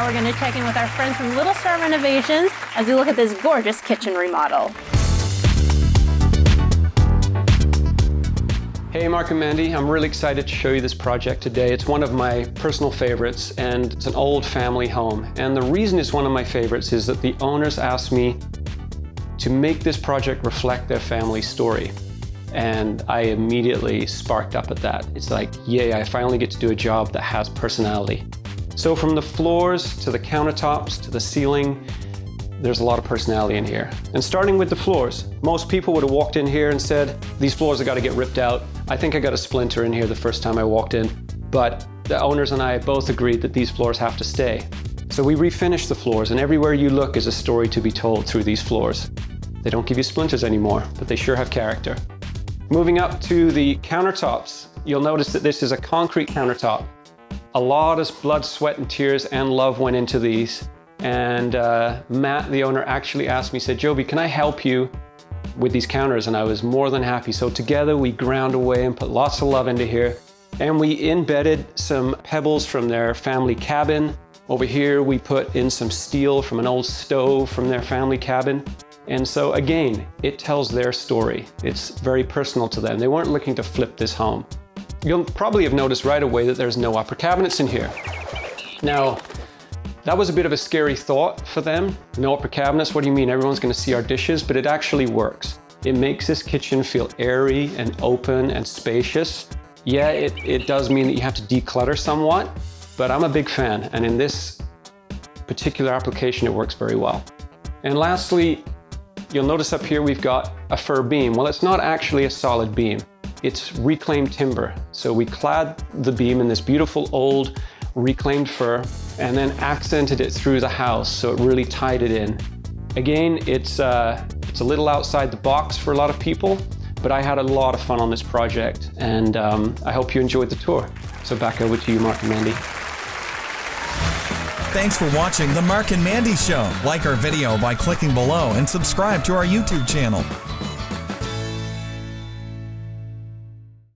now we're going to check in with our friends from LittleStar Renovations as we look at this gorgeous kitchen remodel. Hey, Marc and Mandy, I'm really excited to show you this project today. It's one of my personal favorites, and it's an old family home. And the reason it's one of my favorites is that the owners asked me to make this project reflect their family story. And I immediately sparked up at that. It's like, yay, I finally get to do a job that has personality. So from the floors to the countertops to the ceiling, there's a lot of personality in here. And starting with the floors, most people would have walked in here and said, these floors have got to get ripped out. I think I got a splinter in here the first time I walked in, but the owners and I both agreed that these floors have to stay. So we refinished the floors, and everywhere you look is a story to be told through these floors. They don't give you splinters anymore, but they sure have character. Moving up to the countertops, you'll notice that this is a concrete countertop. A lot of blood, sweat, and tears and love went into these. And Matt, the owner, actually asked me, said, Jobie, can I help you with these counters? And I was more than happy. So together we ground away and put lots of love into here. And we embedded some pebbles from their family cabin. Over here we put in some steel from an old stove from their family cabin. And so again, it tells their story. It's very personal to them. They weren't looking to flip this home. You'll probably have noticed right away that there's no upper cabinets in here. Now, that was a bit of a scary thought for them. No upper cabinets, what do you mean? Everyone's gonna see our dishes, but it actually works. It makes this kitchen feel airy and open and spacious. Yeah, it does mean that you have to declutter somewhat, but I'm a big fan, and in this particular application, it works very well. And lastly, you'll notice up here we've got a fir beam. Well, it's not actually a solid beam. It's reclaimed timber. So we clad the beam in this beautiful old reclaimed fir and then accented it through the house, so it really tied it in. Again, it's a little outside the box for a lot of people, but I had a lot of fun on this project, and I hope you enjoyed the tour. So back over to you, Marc and Mandy. Thanks for watching the Marc and Mandy Show. Like our video by clicking below and subscribe to our YouTube channel.